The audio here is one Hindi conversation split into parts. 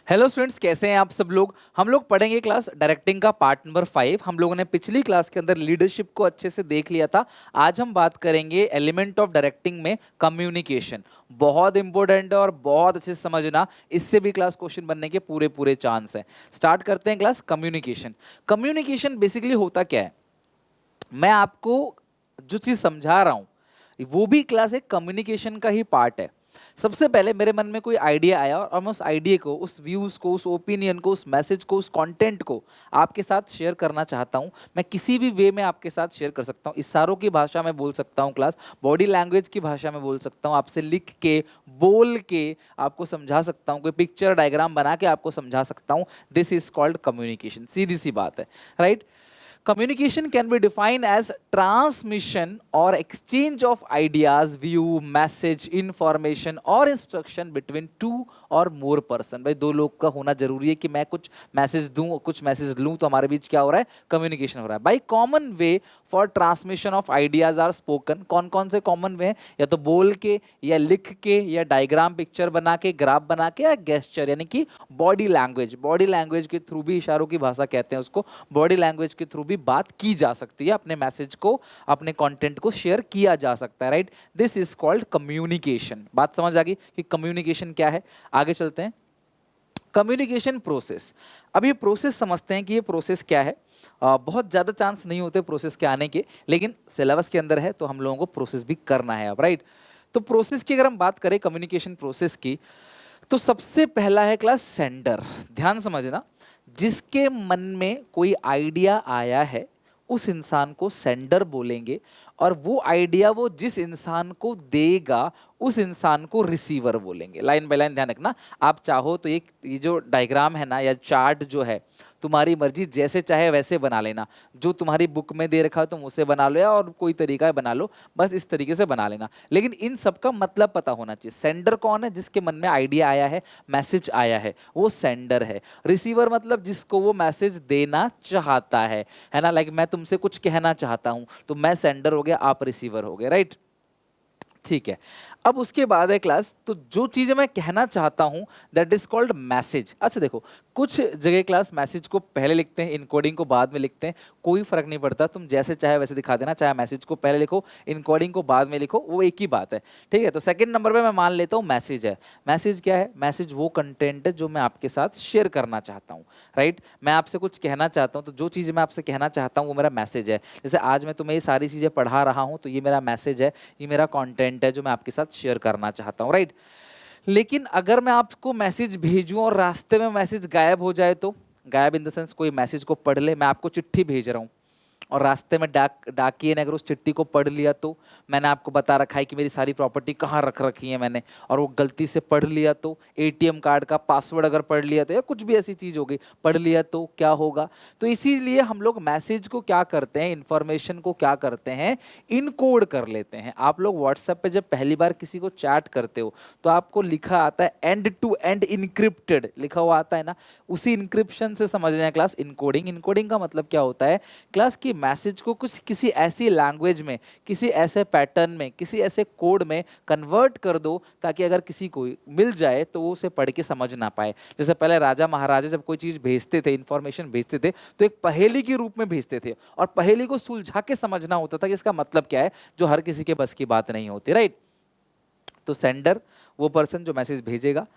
हेलो स्टूडेंट्स, कैसे हैं आप सब लोग। हम लोग पढ़ेंगे क्लास डायरेक्टिंग का पार्ट नंबर 5। हम लोगों ने पिछली क्लास के अंदर लीडरशिप को अच्छे से देख लिया था। आज हम बात करेंगे एलिमेंट ऑफ डायरेक्टिंग में कम्युनिकेशन। बहुत इंपॉर्टेंट है और बहुत अच्छे से समझना, इससे भी क्लास क्वेश्चन बनने के पूरे पूरे चांस हैं। स्टार्ट करते हैं क्लास कम्युनिकेशन। कम्युनिकेशन बेसिकली होता क्या है, मैं आपको जो चीज समझा रहा हूं वो भी क्लास एक कम्युनिकेशन का ही पार्ट है। सबसे पहले मेरे मन में कोई आइडिया आया और मैं उस आइडिया को, उस व्यूज को, उस ओपिनियन को, उस मैसेज को, उस कंटेंट को आपके साथ शेयर करना चाहता हूं। मैं किसी भी वे में आपके साथ शेयर कर सकता हूं। इशारों की भाषा में बोल सकता हूं, क्लास बॉडी लैंग्वेज की भाषा में बोल सकता हूं, आपसे लिख के, बोल के आपको समझा सकता हूं, कोई पिक्चर डायग्राम बना के आपको समझा सकता हूं। This is called communication. सीधी सी बात है, right. Communication can be defined as transmission or exchange of ideas, view, message, information or instruction between two or more person। भाई दो लोग का होना जरूरी है कि मैं कुछ मैसेज दूं और कुछ मैसेज लूं, तो हमारे बीच क्या हो रहा है, कम्युनिकेशन हो रहा है। भाई common way for transmission of ideas are spoken. कौन कौन से कॉमन वे हैं, या तो बोल के, या लिख के, या डायग्राम पिक्चर बना के, ग्राफ बना के, या गेस्चर यानी कि बॉडी लैंग्वेज। बॉडी लैंग्वेज के थ्रू भी, इशारों की भाषा कहते हैं उसको, बॉडी लैंग्वेज के थ्रू भी बात की जा सकती है, अपने मैसेज को, अपने कंटेंट को शेयर किया जा सकता है, right. This is called communication. बात समझ आ गई कि कम्युनिकेशन क्या है। आगे चलते हैं। Communication process. अब ये प्रोसेस समझते हैं कि ये प्रोसेस क्या है। बहुत ज़्यादा चांस नहीं होते प्रोसेस के आने के, लेकिन सिलेबस के अंदर है तो हम लोगों को प्रोसेस भी करना है अब, राइट। तो प्रोसेस की अगर हम बात करें कम्युनिकेशन प्रोसेस की, तो सबसे पहला है क्लास सेंडर। ध्यान समझना, जिसके मन में कोई आइडिया आया है उस इंसान को सेंडर बोलेंगे, और वो आइडिया वो जिस इंसान को देगा उस इंसान को रिसीवर बोलेंगे। लाइन बाय लाइन ध्यान रखना। आप चाहो तो ये जो डायग्राम है ना, या चार्ट जो है, तुम्हारी मर्जी, जैसे चाहे वैसे बना लेना। जो तुम्हारी बुक में दे रखा है तुम उसे बना लो, या और कोई तरीका बना लो, बस इस तरीके से बना लेना। लेकिन इन सब का मतलब पता होना चाहिए। सेंडर कौन है, जिसके मन में आइडिया आया है, मैसेज आया है, वो सेंडर है। रिसीवर मतलब जिसको वो मैसेज देना चाहता है ना। लाइक मैं तुमसे कुछ कहना चाहता हूं, तो मैं सेंडर हो गया, आप रिसीवर हो गए, राइट। ठीक है। अब उसके बाद है क्लास, तो जो चीजें मैं कहना चाहता हूं दैट इज कॉल्ड मैसेज। अच्छा देखो, कुछ जगह क्लास मैसेज को पहले लिखते हैं, इनकोडिंग को बाद में लिखते हैं। कोई फर्क नहीं पड़ता, तुम जैसे चाहे वैसे दिखा देना, चाहे मैसेज को पहले लिखो, इनकोडिंग को बाद में लिखो, वो एक ही बात है। ठीक है। तो सेकंड नंबर पे मैं मान लेता हूँ मैसेज है। मैसेज क्या है, मैसेज वो कंटेंट है जो मैं आपके साथ शेयर करना चाहता हूँ, राइट। मैं आपसे कुछ कहना चाहता हूँ, तो जो चीज़ मैं आपसे कहना चाहता हूँ वो मेरा मैसेज है। जैसे आज मैं तुम्हें ये सारी चीज़ें पढ़ा रहा हूँ, तो ये मेरा मैसेज है, ये मेरा कंटेंट है जो मैं आपके साथ शेयर करना चाहता हूँ, राइट। लेकिन अगर मैं आपको मैसेज भेजूं और रास्ते में मैसेज गायब हो जाए, तो गायब इन द सेंस कोई मैसेज को पढ़ ले, मैं आपको चिट्ठी भेज रहा हूँ और रास्ते में डाकिए ने अगर उस चिट्ठी को पढ़ लिया, तो मैंने आपको बता रखा है कि मेरी सारी प्रॉपर्टी कहाँ रख रखी है मैंने, और वो गलती से पढ़ लिया, तो एटीएम कार्ड का पासवर्ड अगर पढ़ लिया, तो या कुछ भी ऐसी चीज़ हो गई, पढ़ लिया तो क्या होगा। तो इसीलिए हम लोग मैसेज को क्या करते हैं, इंफॉर्मेशन को क्या करते हैं, इनकोड कर लेते हैं। आप लोग व्हाट्सएप पे जब पहली बार किसी को चैट करते हो, तो आपको लिखा आता है एंड टू एंड इनक्रिप्टेड, लिखा हुआ आता है ना। उसी इनक्रिप्शन से समझ रहे हैं क्लास इनकोडिंग। इनकोडिंग का मतलब क्या होता है क्लास, की मैसेज को कुछ किसी ऐसी लैंग्वेज में, किसी ऐसे पैटर्न में, किसी ऐसे कोड में कन्वर्ट कर दो, ताकि अगर किसी को मिल जाए तो वो उसे पढ़ के समझ ना पाए। जैसे पहले राजा महाराजा जब कोई चीज़ भेजते थे, इंफॉर्मेशन भेजते थे, तो एक पहेली के रूप में भेजते थे, और पहेली को सुलझा के समझना होता था कि इसका मतलब क्या है, जो हर किसी के बस की बात नहीं होती, राइट। तो सेंडर वो पर्सन जो मैसेज भेजेगा,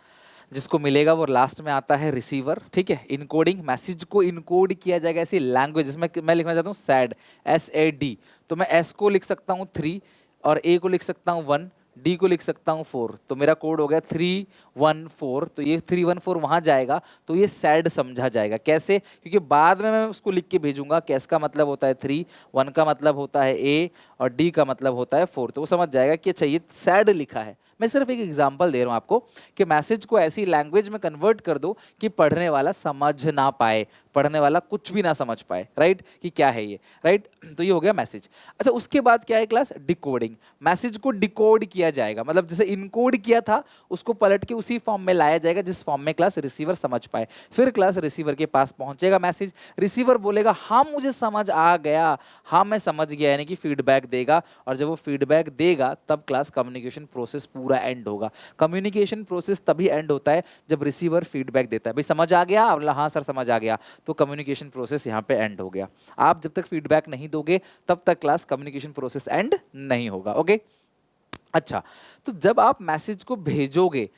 जिसको मिलेगा वो लास्ट में आता है रिसीवर। ठीक है। इनकोडिंग, मैसेज को इनकोड किया जाएगा ऐसी लैंग्वेज जिसमें मैं लिखना चाहता हूँ सैड, SAD, तो मैं S को लिख सकता हूँ 3, और A को लिख सकता हूँ 1, D को लिख सकता हूँ 4, तो मेरा कोड हो गया 314। तो ये 314 वहाँ जाएगा, तो ये सैड समझा जाएगा। कैसे, क्योंकि बाद में मैं उसको लिख के भेजूंगा कि S का मतलब होता है 3, 1 का मतलब होता है A, और D का मतलब होता है 4, तो वो समझ जाएगा कि अच्छा ये सैड लिखा है। मैं सिर्फ एक एग्जांपल दे रहा हूं आपको कि मैसेज को ऐसी लैंग्वेज में कन्वर्ट कर दो कि पढ़ने वाला समझ ना पाए, पढ़ने वाला कुछ भी ना समझ पाए, राइट, कि क्या है ये, राइट। तो ये हो गया मैसेज। अच्छा, उसके बाद क्या है क्लास, डिकोडिंग। मैसेज को डिकोड किया जाएगा, मतलब जैसे इनकोड किया था उसको पलट के उसी फॉर्म में लाया जाएगा जिस फॉर्म में क्लास रिसीवर समझ पाए। फिर क्लास रिसीवर के पास पहुंचेगा मैसेज, रिसीवर बोलेगा हाँ मुझे समझ आ गया, हाँ मैं समझ गया, यानी कि फीडबैक देगा, और जब वो फीडबैक देगा तब क्लास कम्युनिकेशन प्रोसेस पूरा पूरा एंड होगा। कम्युनिकेशन प्रोसेस तभी एंड होता है जब रिसीवर फीडबैक देता है, भाई समझ आ गया, बोला हाँ सर समझ आ गया, तो कम्युनिकेशन प्रोसेस यहाँ पे एंड हो गया। आप जब तक फीडबैक नहीं दोगे तब तक क्लास कम्युनिकेशन प्रोसेस एंड नहीं होगा। ओके, अच्छा, तो जब आप मैसेज को भेजोगे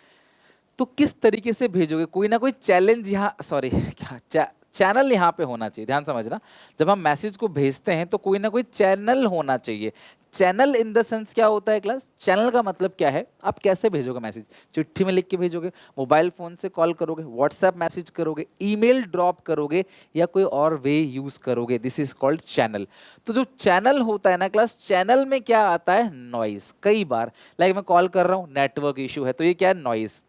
तो किस तरीके से भेजोगे? कोई ना कोई चैलेंज यहाँ, सॉरी क्या चैनल यहाँ पे होना चाहिए, ध्यान समझना। जब हम मैसेज को भेजते हैं तो कोई ना कोई चैनल होना चाहिए। चैनल इन द सेंस क्या होता है क्लास? चैनल का मतलब क्या है? आप कैसे भेजोगे मैसेज? चिट्ठी में लिख के भेजोगे, मोबाइल फोन से कॉल करोगे, व्हाट्सएप मैसेज करोगे, ईमेल ड्रॉप करोगे, या कोई और वे यूज करोगे? This is called channel. तो जो चैनल होता है ना क्लास, चैनल में क्या आता है? नॉइज। कई बार लाइक मैं कॉल कर रहा हूँ, नेटवर्क इशू है, तो ये क्या है? नॉइज।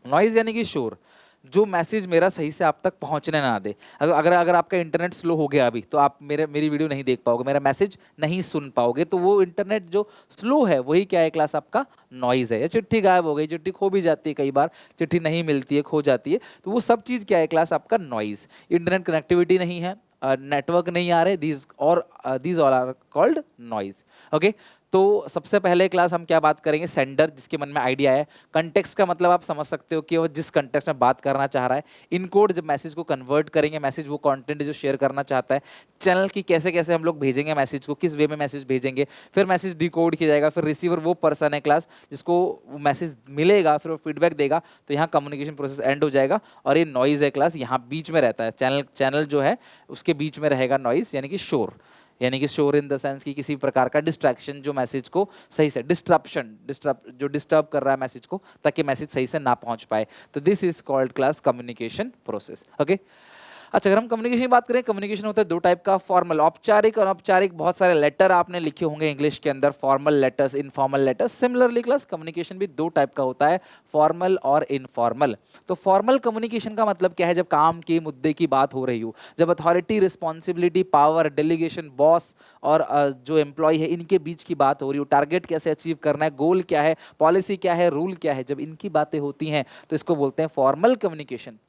नॉइज यानी कि शोर, जो मैसेज मेरा सही से आप तक पहुंचने ना दे। अगर आपका इंटरनेट स्लो हो गया अभी, तो आप मेरी वीडियो नहीं देख पाओगे, मेरा मैसेज नहीं सुन पाओगे, तो वो इंटरनेट जो स्लो है वही क्या है क्लास? आपका नॉइज है। या चिट्ठी गायब हो गई, चिट्ठी खो भी जाती है, कई बार चिट्ठी नहीं मिलती है, खो जाती है, तो वो सब चीज़ क्या है क्लास? आपका नॉइज। इंटरनेट कनेक्टिविटी नहीं है, नेटवर्क नहीं आ रहे, these all are called noise. Okay, तो सबसे पहले क्लास हम क्या बात करेंगे? सेंडर, जिसके मन में आइडिया है। कंटेक्स्ट का मतलब आप समझ सकते हो कि वो जिस कंटेक्स्ट में बात करना चाह रहा है। इनकोड, जब मैसेज को कन्वर्ट करेंगे, मैसेज वो कंटेंट जो शेयर करना चाहता है। चैनल की कैसे कैसे हम लोग भेजेंगे मैसेज को, किस वे में मैसेज भेजेंगे, फिर मैसेज डिकोड किया जाएगा, फिर रिसीवर वो पर्सन है क्लास जिसको मैसेज मिलेगा, फिर वो फीडबैक देगा, तो यहाँ कम्युनिकेशन प्रोसेस एंड हो जाएगा। और ये नॉइज है क्लास, यहाँ बीच में रहता है। चैनल जो है उसके बीच में रहेगा नॉइज, यानी कि शोर। यानी कि शोर इन द सेंस कि किसी प्रकार का डिस्ट्रैक्शन जो मैसेज को सही से, जो डिस्टर्ब कर रहा है मैसेज को, ताकि मैसेज सही से ना पहुंच पाए। तो this is called class communication process. Okay, अच्छा, अगर हम कम्युनिकेशन की बात करें, कम्युनिकेशन होता है दो टाइप का, फॉर्मल, औपचारिक और अनौपचारिक। बहुत सारे लेटर आपने लिखे होंगे इंग्लिश के अंदर, formal letters, informal letters. Similarly class communication भी दो टाइप का होता है, फॉर्मल और इनफॉर्मल। तो फॉर्मल कम्युनिकेशन का मतलब क्या है? जब काम के मुद्दे की बात हो रही हो, जब authority, responsibility, power, delegation, boss और जो एम्प्लॉय है, इनके बीच की बात हो रही हो, टारगेट कैसे अचीव करना है, गोल क्या है, पॉलिसी क्या है, रूल क्या है, जब इनकी बातें होती हैं तो इसको बोलते हैं फॉर्मल कम्युनिकेशन।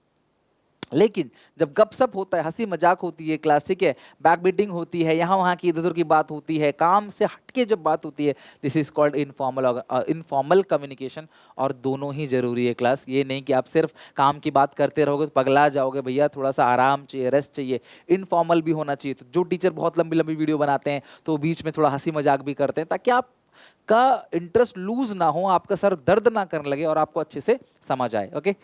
लेकिन जब गपशप होता है, हंसी मजाक होती है क्लास, ठीक है, बैक बीटिंग होती है, यहाँ वहाँ की इधर उधर की बात होती है, काम से हटके जब बात होती है, this is called informal communication. और दोनों ही जरूरी है क्लास। ये नहीं कि आप सिर्फ काम की बात करते रहोगे तो पगला जाओगे, भैया थोड़ा सा आराम चाहिए, रेस्ट चाहिए। इनफॉर्मल भी होना चाहिए। तो जो टीचर बहुत लंबी लंबी वीडियो बनाते हैं तो बीच में थोड़ा हंसी मजाक भी करते हैं, ताकि आप का इंटरेस्ट लूज ना हो, आपका सर दर्द ना करने लगे और आपको अच्छे से समझ आए। ओके,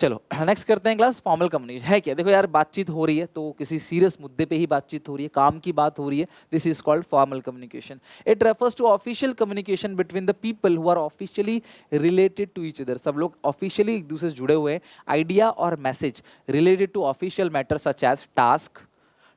चलो नेक्स्ट करते हैं क्लास, फॉर्मल कम्युनिकेशन है क्या? देखो यार, बातचीत हो रही है तो किसी सीरियस मुद्दे पे ही बातचीत हो रही है, काम की बात हो रही है, this is called formal communication. It refers to official communication between the people who are officially related to each other. सब लोग ऑफिशियली एक दूसरे से जुड़े हुए हैं। आइडिया और message related to official matter such as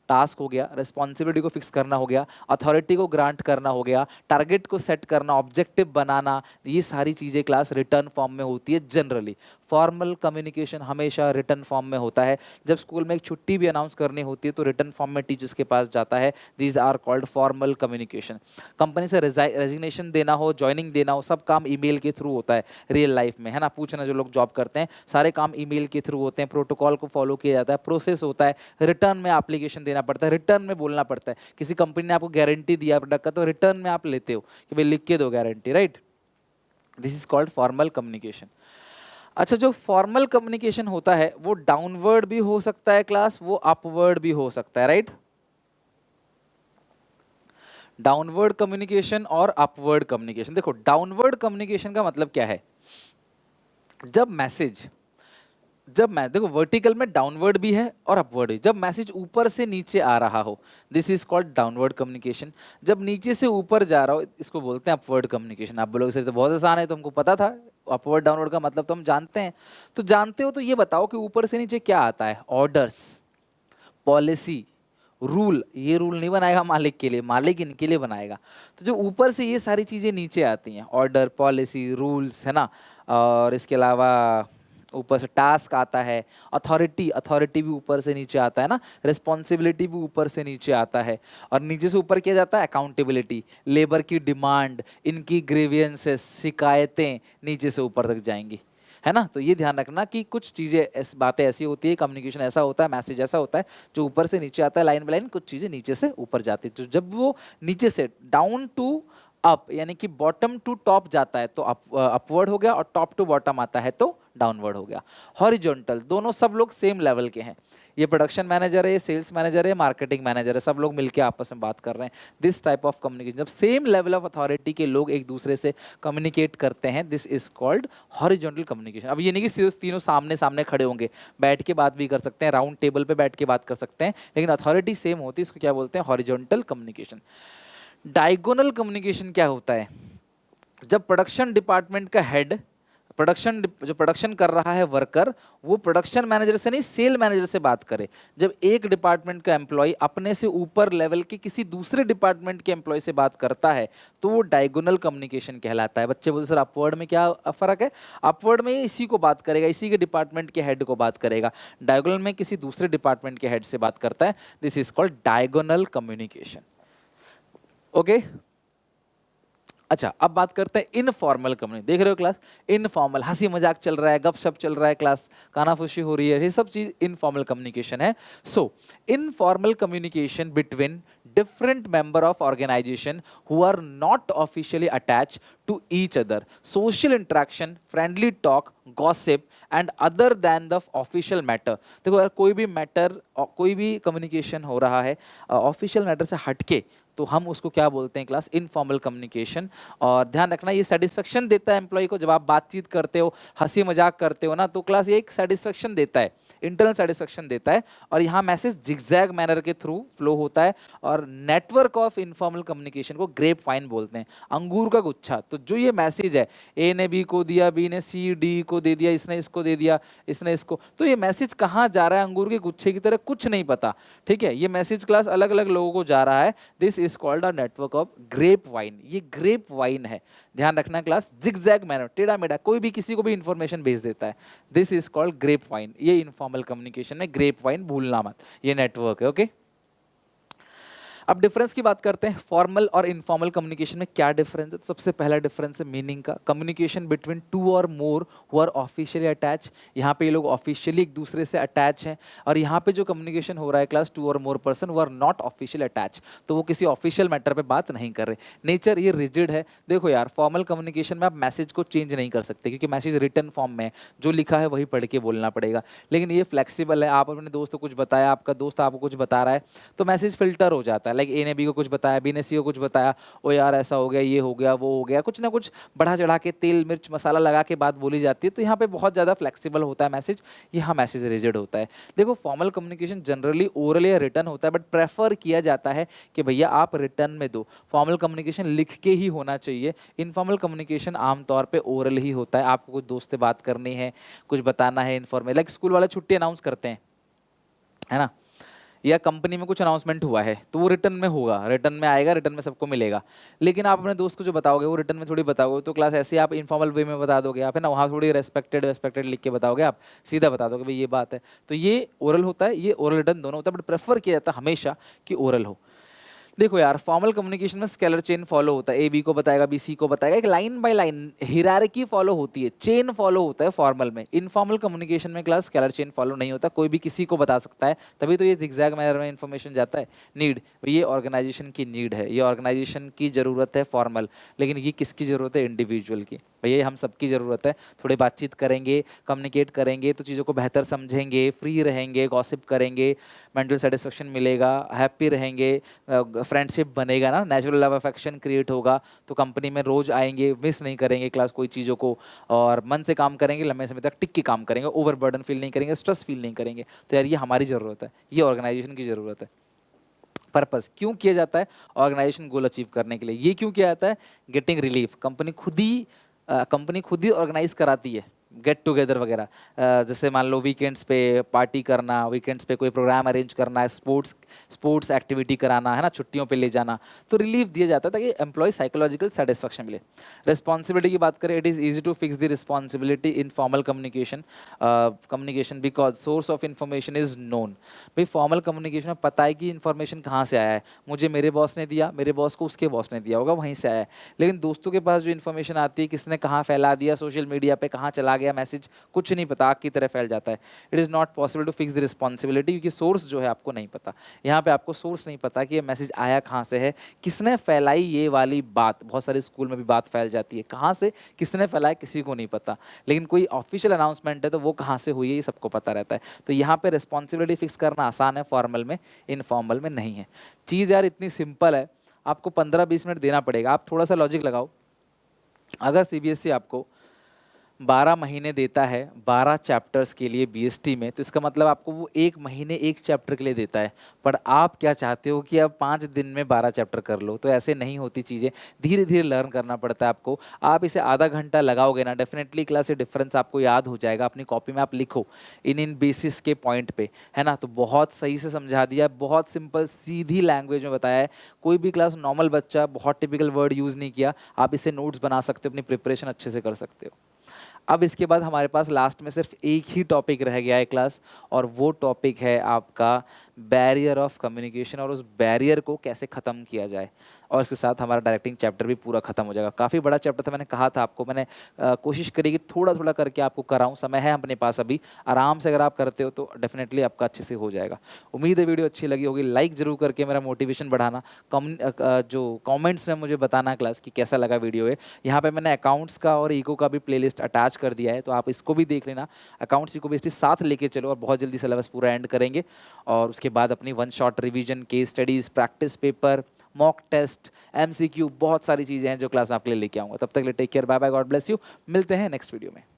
task हो गया, रिस्पॉन्सिबिलिटी को फिक्स करना हो गया, अथॉरिटी को ग्रांट करना हो गया, टारगेट को सेट करना, ऑब्जेक्टिव बनाना, ये सारी चीज़ें क्लास रिटर्न फॉर्म में होती है जनरली। फॉर्मल कम्युनिकेशन हमेशा रिटर्न फॉर्म में होता है। जब स्कूल में एक छुट्टी भी अनाउंस करनी होती है तो रिटर्न फॉर्म में टीचर्स के पास जाता है। These are called formal communication. Company से रेजिग्नेशन देना हो, ज्वाइनिंग देना हो, सब काम ईमेल के थ्रू होता है रियल लाइफ में, है ना। पूछना, जो लोग जॉब करते हैं सारे काम ईमेल के थ्रू होते हैं, प्रोटोकॉल को फॉलो किया जाता है, प्रोसेस होता है। रिटर्न में एप्लीकेशन देना पड़ता है, रिटर्न में बोलना पड़ता है। किसी कंपनी ने आपको गारंटी दिया प्रोडक्ट का, तो रिटर्न में आप लेते हो कि भाई लिख के दो guarantee, right. This is called formal communication. अच्छा, जो फॉर्मल कम्युनिकेशन होता है वो डाउनवर्ड भी हो सकता है क्लास, वो अपवर्ड भी हो सकता है, राइट। डाउनवर्ड कम्युनिकेशन और अपवर्ड कम्युनिकेशन। देखो, डाउनवर्ड कम्युनिकेशन का मतलब क्या है? देखो, वर्टिकल में डाउनवर्ड भी है और अपवर्ड भी। जब मैसेज ऊपर से नीचे आ रहा हो, this is called downward communication. जब नीचे से ऊपर जा रहा हो, इसको बोलते हैं अपवर्ड कम्युनिकेशन। आप बोलोगे सर तो बहुत आसान है, तो हमको पता था, अपवर्ड डाउनवर्ड का मतलब तो हम जानते हैं। तो जानते हो तो ये बताओ कि ऊपर से नीचे क्या आता है? Orders, policy, rule. ये रूल नहीं बनाएगा मालिक के लिए, मालिक इनके लिए बनाएगा। तो जो ऊपर से ये सारी चीजें नीचे आती हैं, ऑर्डर, पॉलिसी, रूल्स, है ना। और इसके अलावा ऊपर से टास्क आता है, अथॉरिटी भी ऊपर से नीचे आता है ना, रिस्पॉन्सिबिलिटी भी ऊपर से नीचे आता है। और नीचे से ऊपर किया जाता है अकाउंटेबिलिटी, लेबर की डिमांड, इनकी ग्रीवियंसेस, शिकायतें नीचे से ऊपर तक जाएंगी, है ना। तो ये ध्यान रखना कि कुछ चीज़ें, बातें ऐसी होती है, कम्युनिकेशन ऐसा होता है, मैसेज ऐसा होता है जो ऊपर से नीचे आता है, लाइन बाय लाइन, कुछ चीज़ें नीचे से ऊपर जाती है। तो जब वो नीचे से डाउन टू अप यानी कि बॉटम टू टॉप जाता है तो अपवर्ड हो गया, और टॉप टू बॉटम आता है तो डाउनवर्ड हो गया। हॉरिजॉन्टल, दोनों सब लोग सेम लेवल के हैं, ये प्रोडक्शन मैनेजर है, ये सेल्स मैनेजर है, मार्केटिंग मैनेजर है, सब लोग मिलके आपस में बात कर रहे हैं। दिस टाइप ऑफ कम्युनिकेशन, जब सेम लेवल ऑफ अथॉरिटी के लोग एक दूसरे से कम्युनिकेट करते हैं, this is called horizontal communication. अब ये नहीं कि तीनों सामने सामने खड़े होंगे, बैठ के बात भी कर सकते हैं, राउंड टेबल पे बैठ के बात कर सकते हैं, लेकिन अथॉरिटी सेम होती है, इसको क्या बोलते हैं? Horizontal communication. डायगोनल कम्युनिकेशन क्या होता है? जब प्रोडक्शन डिपार्टमेंट का हेड, जो प्रोडक्शन कर रहा है वर्कर, वो प्रोडक्शन मैनेजर से नहीं सेल मैनेजर से बात करे। जब एक डिपार्टमेंट का एम्प्लॉय अपने से ऊपर लेवल के किसी दूसरे डिपार्टमेंट के एम्प्लॉय से बात करता है तो वो डायगोनल कम्युनिकेशन कहलाता है। बच्चे बोलते सर अपवर्ड में क्या फर्क है? अपवर्ड में इसी को बात करेगा, इसी के डिपार्टमेंट के हेड को बात करेगा, डायगोनल में किसी दूसरे डिपार्टमेंट के हेड से बात करता है। This is called diagonal communication. Okay अच्छा, अब बात करते हैं इनफॉर्मल कम्युनिकेशन। देख रहे हो क्लास, इनफॉर्मल, हंसी मजाक चल रहा है, गपशप चल रहा है, क्लास कानाफूसी हो रही है, ये सब चीज इनफॉर्मल कम्युनिकेशन है। So informal communication between different member of organization who are not officially attached to each other, social interaction, friendly talk, gossip and other than the official matter। देखो यार, कोई भी मैटर, कोई भी कम्युनिकेशन हो रहा है ऑफिशियल मैटर से हटके, तो हम उसको क्या बोलते हैं क्लास? Informal communication. और ध्यान रखना, ये सेटिस्फेक्शन देता है एम्प्लॉय को। जब आप बातचीत करते हो, हंसी मजाक करते हो ना, तो क्लास ये एक सेटिस्फेक्शन देता है, इंटरनल सेटिस्फेक्शन देता है। और यहाँ मैसेज जिगजैग मैनर के थ्रू फ्लो होता है। और नेटवर्क ऑफ इनफॉर्मल कम्युनिकेशन को ग्रेप वाइन बोलते हैं, अंगूर का गुच्छा। तो जो ये मैसेज है, ए ने बी को दिया, बी ने सी डी को दे दिया, इसने इसको दे दिया, इसने इसको, तो ये मैसेज कहाँ जा रहा है? अंगूर के गुच्छे की तरह कुछ नहीं पता, ठीक है? ये मैसेज क्लास अलग अलग लोगों को जा रहा है। This is called a network of grape wine. ये ग्रेप वाइन है, ध्यान रखना क्लास, जिगजैग मैनर, टेढ़ा मेढ़ा, कोई भी किसी को भी इंफॉर्मेशन भेज देता है। This is called grapevine. ये इनफॉर्मल कम्युनिकेशन में ग्रेप वाइन भूलना मत, ये नेटवर्क है। ओके अब डिफरेंस की बात करते हैं, फॉर्मल और इनफॉर्मल कम्युनिकेशन में क्या डिफरेंस है? तो सबसे पहला डिफरेंस है मीनिंग का। कम्युनिकेशन बिटवीन टू और more who are officially attach, यहाँ पे ये लोग ऑफिशियली एक दूसरे से अटैच हैं। और यहाँ पे जो कम्युनिकेशन हो रहा है क्लास, टू और more person who are not officially attach, तो वो किसी ऑफिशियल मैटर पे बात नहीं कर रहे। नेचर ये रिजिड है। देखो यार, फॉर्मल कम्युनिकेशन में आप मैसेज को चेंज नहीं कर सकते, क्योंकि मैसेज रिटर्न फॉर्म में है, जो लिखा है वही पढ़ के बोलना पड़ेगा। लेकिन ये फ्लेक्सिबल है, आप अपने दोस्त को कुछ बताया, आपका दोस्त आपको कुछ बता रहा है, तो मैसेज फिल्टर हो जाता है। लाइक ए ने बी को कुछ बताया, बी ने सी को कुछ बताया, ओ यार ऐसा हो गया, ये हो गया, वो हो गया, कुछ ना कुछ बढ़ा चढ़ा के तेल मिर्च मसाला लगा के बात बोली जाती है। तो यहाँ पे बहुत ज़्यादा फ्लेक्सिबल होता है मैसेज, यहाँ मैसेज रिजिड होता है। देखो, फॉर्मल कम्युनिकेशन जनरली ओरल या रिटर्न होता है, बट प्रेफर किया जाता है कि भैया आप रिटर्न में दो। फॉर्मल कम्युनिकेशन लिख के ही होना चाहिए। इनफॉर्मल कम्युनिकेशन आमतौर पे ओरल ही होता है। आपको कुछ दोस्त से बात करनी है, कुछ बताना है इन्फॉर्मेल, लाइक स्कूल वाले छुट्टी अनाउंस करते हैं, है ना, या कंपनी में कुछ अनाउंसमेंट हुआ है, तो वो रिटर्न में होगा, रिटर्न में आएगा, रिटर्न में सबको मिलेगा। लेकिन आप अपने दोस्त को जो बताओगे वो रिटर्न में थोड़ी बताओगे। तो क्लास ऐसे आप इनफॉर्मल वे में बता दोगे आप, है ना, वहाँ थोड़ी रेस्पेक्टेड लिख के बताओगे, आप सीधा बता दोगे भाई ये बात है। तो ये ओरल होता है, ये ओरल रिटर्न दोनों होता है, बट प्रेफर किया जाता है हमेशा कि ओरल हो। देखो यार, फॉर्मल कम्युनिकेशन में स्केलर चेन फॉलो होता है, ए बी को बताएगा, बी सी को बताएगा, एक line by line hierarchy follow होती है, चेन फॉलो होता है फॉर्मल में। इनफॉर्मल कम्युनिकेशन में क्लास स्केलर चेन फॉलो नहीं होता, कोई भी किसी को बता सकता है, तभी तो ये जिगजैग मैनर में इन्फॉर्मेशन जाता है। नीड, ये ऑर्गेनाइजेशन की नीड है, ये ऑर्गेनाइजेशन की ज़रूरत है फॉर्मल, लेकिन ये किसकी ज़रूरत है? इंडिविजुअल की। भैया हम सबकी ज़रूरत है। थोड़ी बातचीत करेंगे, कम्युनिकेट करेंगे, तो चीज़ों को बेहतर समझेंगे, फ्री रहेंगे, गॉसिप करेंगे, मेंटल सेटिस्फेक्शन मिलेगा, हैप्पी रहेंगे, फ्रेंडशिप बनेगा ना, नेचुरल लव अफेक्शन क्रिएट होगा, तो कंपनी में रोज आएंगे, मिस नहीं करेंगे क्लास कोई चीज़ों को, और मन से काम करेंगे, लंबे समय तक टिक के काम करेंगे, ओवर बर्डन फील नहीं करेंगे, स्ट्रेस फील नहीं करेंगे। तो यार ये हमारी ज़रूरत है, ये ऑर्गेनाइजेशन की ज़रूरत है। पर्पस क्यों किया जाता है? ऑर्गेनाइजेशन गोल अचीव करने के लिए। ये क्यों किया जाता है? Getting relief. कंपनी खुद ही ऑर्गेनाइज कराती है गेट टुगेदर वगैरह। जैसे मान लो वीकेंड्स पे पार्टी करना, वीकेंड्स पे कोई प्रोग्राम अरेंज करना है, स्पोर्ट्स एक्टिविटी कराना, है ना, छुट्टियों पे ले जाना, तो रिलीफ दिया जाता है ताकि एम्प्लॉय साइकोलॉजिकल सेटिस्फेक्शन मिले। रिस्पॉन्सिबिलिटी की बात करें, it is easy to fix the responsibility in formal communication because source of information is known. भाई फॉर्मल कम्युनिकेशन में पता है कि इन्फॉर्मेशन कहाँ से आया है, मुझे मेरे बॉस ने दिया, मेरे बॉस को उसके बॉस ने दिया होगा, वहीं से आया है। लेकिन दोस्तों के पास जो इन्फॉर्मेशन आती है, किसने कहाँ फैला दिया, सोशल मीडिया पे कहाँ चला गया मैसेज, कुछ नहीं पता, आग की तरह फैल जाता है। It is not possible to fix the responsibility, क्योंकि सोर्स जो है आपको नहीं पता। यहाँ पे आपको सोर्स नहीं पता कि ये मैसेज आया कहाँ से है, किसने फैलाई ये वाली बात। बहुत सारे स्कूल में भी बात फैल जाती है, कहाँ से किसने फैलाया किसी को नहीं पता, लेकिन कोई ऑफिशियल अनाउंसमेंट है तो वो कहाँ से हुई है ये सबको पता रहता है। तो यहाँ पे रिस्पॉन्सिबिलिटी फिक्स करना आसान है, फॉर्मल में, इनफॉर्मल में नहीं है। चीज़ यार इतनी सिंपल है, आपको 15-20 मिनट देना पड़ेगा। आप थोड़ा सा लॉजिक लगाओ, अगर सीबीएसई आपको 12 महीने देता है 12 चैप्टर्स के लिए बीएसटी में, तो इसका मतलब आपको वो 1 महीने 1 चैप्टर के लिए देता है। पर आप क्या चाहते हो कि आप 5 दिन में 12 चैप्टर कर लो, तो ऐसे नहीं होती चीज़ें, धीरे धीरे लर्न करना पड़ता है आपको। आप इसे आधा घंटा लगाओगे ना, डेफिनेटली क्लास से डिफरेंस आपको याद हो जाएगा। अपनी कॉपी में आप लिखो इन इन बेसिस के पॉइंट पे, है ना। तो बहुत सही से समझा दिया, बहुत सिंपल सीधी लैंग्वेज में बताया है। कोई भी क्लास नॉर्मल बच्चा, बहुत टिपिकल वर्ड यूज़ नहीं किया, आप इसे नोट्स बना सकते हो, अपनी प्रिपरेशन अच्छे से कर सकते हो। अब इसके बाद हमारे पास लास्ट में सिर्फ एक ही टॉपिक रह गया है क्लास, और वो टॉपिक है आपका बैरियर ऑफ कम्युनिकेशन, और उस बैरियर को कैसे ख़त्म किया जाए। और इसके साथ हमारा डायरेक्टिंग चैप्टर भी पूरा खत्म हो जाएगा। काफ़ी बड़ा चैप्टर था, मैंने कहा था आपको, मैंने कोशिश करी कि थोड़ा थोड़ा करके आपको कराऊं। समय है अपने पास अभी, आराम से अगर आप करते हो तो डेफिनेटली आपका अच्छे से हो जाएगा। उम्मीद है वीडियो अच्छी लगी होगी। लाइक ज़रूर करके मेरा मोटिवेशन बढ़ाना। जो कमेंट्स में मुझे बताना क्लास कि कैसा लगा वीडियो है। यहाँ पे मैंने अकाउंट्स का और इको का भी प्लेलिस्ट अटैच कर दिया है, तो आप इसको भी देख लेना। अकाउंट्स इको बेसिस साथ लेके चलो, और बहुत जल्दी सिलेबस पूरा एंड करेंगे। और उसके बाद अपनी one shot revision, case studies, practice paper, mock test, MCQ, बहुत सारी चीज़ें हैं जो क्लास में आपके लिए लेके आऊँगा। तब तक के लिए take care, bye bye, God bless you. मिलते हैं नेक्स्ट वीडियो में।